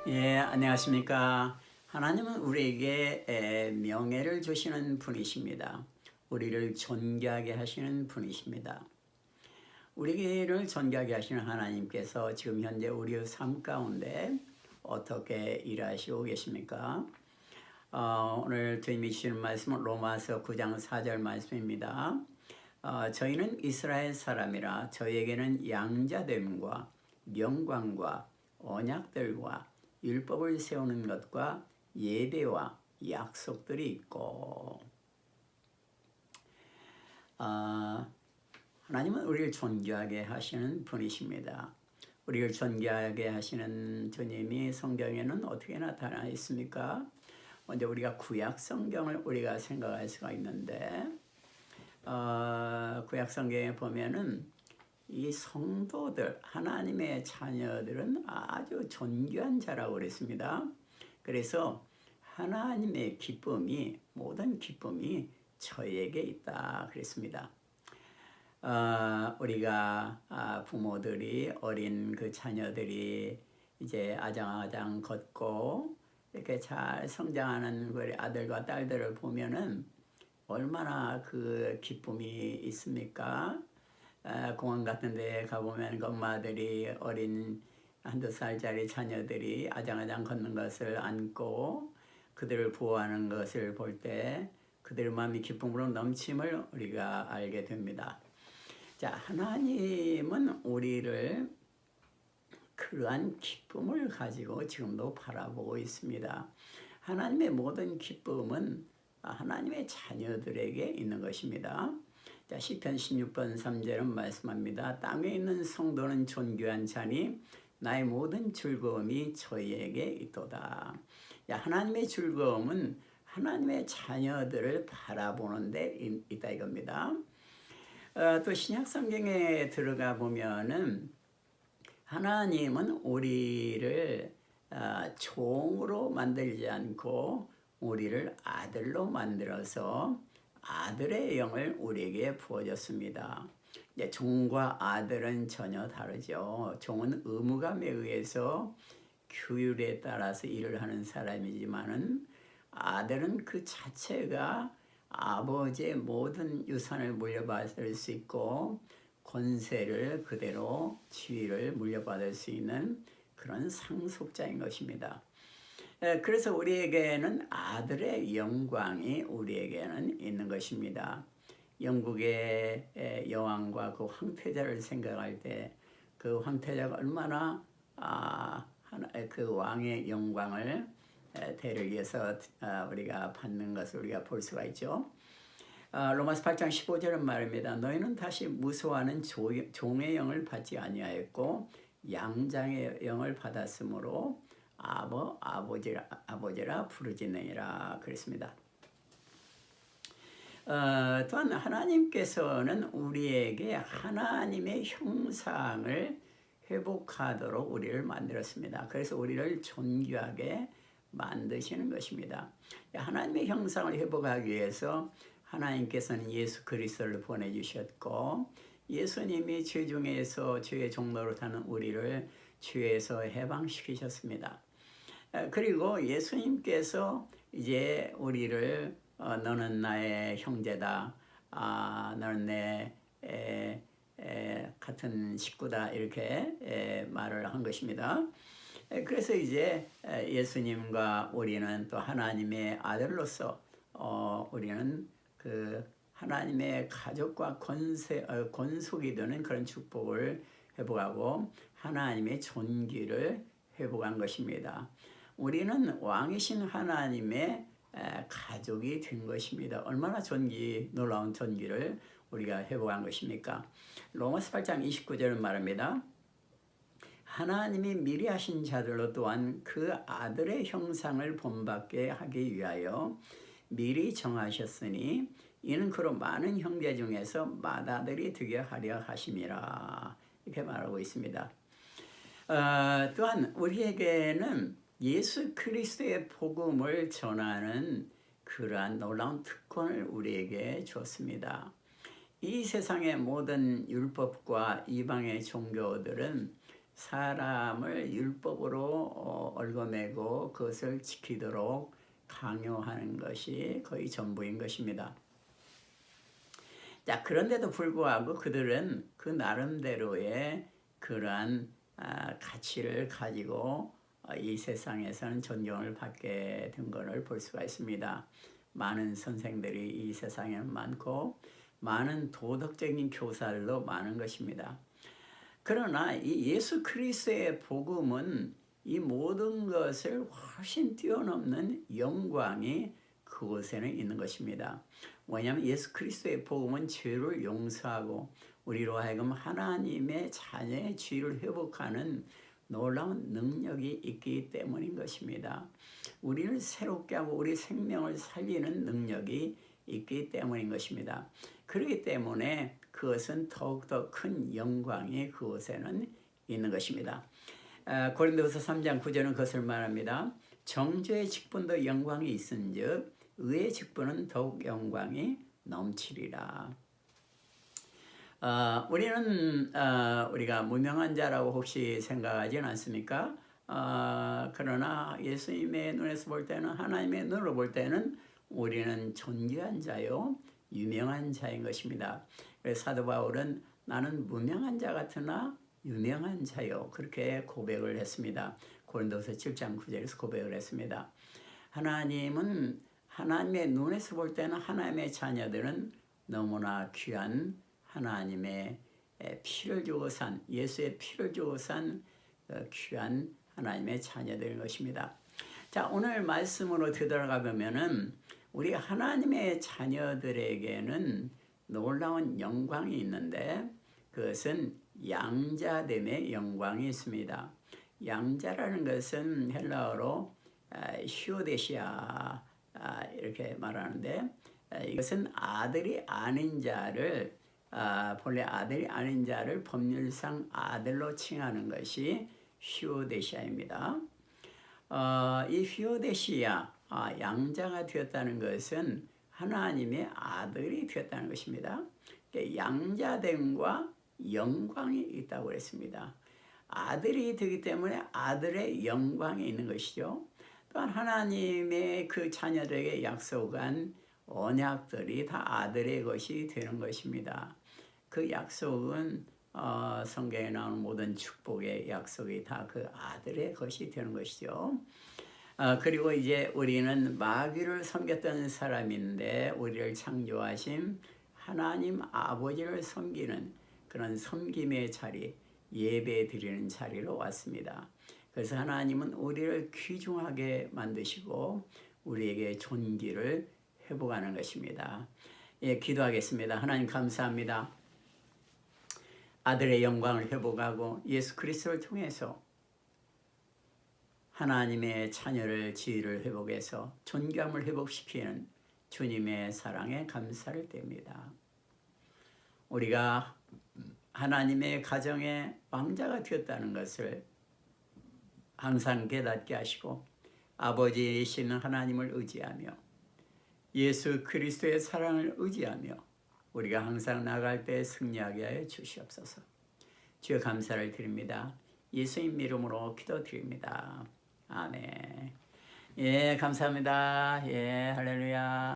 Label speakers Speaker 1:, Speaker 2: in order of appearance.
Speaker 1: 예, 안녕하십니까. 하나님은 우리에게 명예를 주시는 분이십니다. 우리를 존귀하게 하시는 분이십니다. 우리를 존귀하게 하시는 하나님께서 지금 현재 우리의 삶 가운데 어떻게 일하시고 계십니까? 오늘 주님이 주시는 말씀은 로마서 9장 4절 말씀입니다. 저희는 이스라엘 사람이라 저희에게는 양자됨과 영광과 언약들과 율법을 세우는 것과 예배와 약속들이 있고, 하나님은 우리를 존귀하게 하시는 분이십니다. 우리를 존귀하게 하시는 주님이 성경에는 어떻게 나타나 있습니까? 먼저 우리가 구약 성경을 우리가 생각할 수가 있는데, 구약 성경에 보면은 이 성도들, 하나님의 자녀들은 아주 존귀한 자라고 그랬습니다. 그래서 하나님의 기쁨이, 모든 기쁨이 저에게 있다 그랬습니다. 우리가 부모들이 어린 그 자녀들이 이제 아장아장 걷고 이렇게 잘 성장하는 우리 아들과 딸들을 보면은 얼마나 그 기쁨이 있습니까? 공원 같은 데 가보면 그 엄마들이 어린 한두 살짜리 자녀들이 아장아장 걷는 것을 안고 그들을 보호하는 것을 볼 때 그들의 마음이 기쁨으로 넘침을 우리가 알게 됩니다. 자, 하나님은 우리를 그러한 기쁨을 가지고 지금도 바라보고 있습니다. 하나님의 모든 기쁨은 하나님의 자녀들에게 있는 것입니다. 자, 시편 16편 3절은 말씀합니다. 땅에 있는 성도는 존귀한 자니 나의 모든 즐거움이 저희에게 있도다. 야, 하나님의 즐거움은 하나님의 자녀들을 바라보는 데 있다 이겁니다. 또 신약 성경에 들어가 보면은 하나님은 우리를 종으로 만들지 않고 우리를 아들로 만들어서 아들의 영을 우리에게 부어줬습니다. 종과 아들은 전혀 다르죠. 종은 의무감에 의해서 규율에 따라서 일을 하는 사람이지만은 아들은 그 자체가 아버지의 모든 유산을 물려받을 수 있고 권세를 그대로 지위를 물려받을 수 있는 그런 상속자인 것입니다. 그래서 우리에게는 아들의 영광이 우리에게는 있는 것입니다. 영국의 여왕과 그 황태자를 생각할 때 그 황태자가 얼마나 그 왕의 영광을 대를 위해서 우리가 받는 것을 우리가 볼 수가 있죠. 로마서 8장 15절은 말입니다. 너희는 다시 무소하는 종의 영을 받지 아니하였고 양장의 영을 받았으므로 아버지라 부르짖느니라 그랬습니다. 또한 하나님께서는 우리에게 하나님의 형상을 회복하도록 우리를 만들었습니다. 그래서 우리를 존귀하게 만드시는 것입니다. 하나님의 형상을 회복하기 위해서 하나님께서는 예수 그리스도를 보내주셨고 예수님이 죄 중에서 죄의 종로로 타는 우리를 죄에서 해방시키셨습니다. 그리고 예수님께서 이제 우리를 너는 나의 형제다, 너는 내 같은 식구다 이렇게 말을 한 것입니다. 그래서 이제 예수님과 우리는 또 하나님의 아들로서 우리는 그 하나님의 가족과 권속이 되는 그런 축복을 회복하고 하나님의 존귀를 회복한 것입니다. 우리는 왕이신 하나님의 가족이 된 것입니다. 얼마나 놀라운 존귀를 우리가 회복한 것입니까? 로마서 8장 29절은 말합니다. 하나님이 미리 하신 자들로 또한 그 아들의 형상을 본받게 하기 위하여 미리 정하셨으니 이는 그로 많은 형제 중에서 맏아들이 되게 하려 하심이라 이렇게 말하고 있습니다. 또한 우리에게는 예수 그리스도의 복음을 전하는 그러한 놀라운 특권을 우리에게 줬습니다. 이 세상의 모든 율법과 이방의 종교들은 사람을 율법으로 얽어매고 그것을 지키도록 강요하는 것이 거의 전부인 것입니다. 자, 그런데도 불구하고 그들은 그 나름대로의 그러한 가치를 가지고 이 세상에서는 존경을 받게 된 것을 볼 수가 있습니다. 많은 선생들이 이 세상에 많고 많은 도덕적인 교사들도 많은 것입니다. 그러나 이 예수 그리스도의 복음은 이 모든 것을 훨씬 뛰어넘는 영광이 그곳에는 있는 것입니다. 왜냐하면 예수 그리스도의 복음은 죄를 용서하고 우리로 하여금 하나님의 자녀의 죄를 회복하는 놀라운 능력이 있기 때문인 것입니다. 우리를 새롭게 하고 우리 생명을 살리는 능력이 있기 때문인 것입니다. 그렇기 때문에 그것은 더욱더 큰 영광이 그곳에는 있는 것입니다. 고린도후서 3장 9절은 그것을 말합니다. 정죄의 직분도 영광이 있은즉 의의 직분은 더욱 영광이 넘치리라. 우리는 우리가 무명한 자라고 혹시 생각하지 않습니까? 그러나 예수님의 눈에서 볼 때는, 하나님의 눈으로 볼 때는 우리는 존귀한 자요 유명한 자인 것입니다. 그래서 사도 바울은 나는 무명한 자 같으나 유명한 자요 그렇게 고백을 했습니다. 고린도서 7장 9절에서 고백을 했습니다. 하나님은 하나님의 눈에서 볼 때는 하나님의 자녀들은 너무나 귀한 하나님의 피를 주고 산, 예수의 피를 주고 산 귀한 하나님의 자녀들인 것입니다. 자, 오늘 말씀으로 되돌아가 보면은 우리 하나님의 자녀들에게는 놀라운 영광이 있는데 그것은 양자됨의 영광이 있습니다. 양자라는 것은 헬라어로 히오데시아 이렇게 말하는데 이것은 아들이 아닌 자를 본래 아들이 아닌 자를 법률상 아들로 칭하는 것이 히오데시아입니다. 이 히오데시아 양자가 되었다는 것은 하나님의 아들이 되었다는 것입니다. 양자됨과 영광이 있다고 했습니다. 아들이 되기 때문에 아들의 영광이 있는 것이죠. 또한 하나님의 그 자녀들에게 약속한 언약들이 다 아들의 것이 되는 것입니다. 그 약속은 성경에 나오는 모든 축복의 약속이 다 그 아들의 것이 되는 것이죠. 그리고 이제 우리는 마귀를 섬겼던 사람인데 우리를 창조하신 하나님 아버지를 섬기는 그런 섬김의 자리, 예배 드리는 자리로 왔습니다. 그래서 하나님은 우리를 귀중하게 만드시고 우리에게 존귀를 회복하는 것입니다. 예, 기도하겠습니다. 하나님 감사합니다. 아들의 영광을 회복하고 예수 그리스도를 통해서 하나님의 자녀를 지위를 회복해서 존귀함을 회복시키는 주님의 사랑에 감사를 드립니다. 우리가 하나님의 가정의 왕자가 되었다는 것을 항상 깨닫게 하시고 아버지이신 하나님을 의지하며 예수 그리스도의 사랑을 의지하며 우리가 항상 나갈 때 승리하게 하여 주시옵소서. 주여 감사를 드립니다. 예수님 이름으로 기도드립니다. 아멘. 예, 감사합니다. 예, 할렐루야.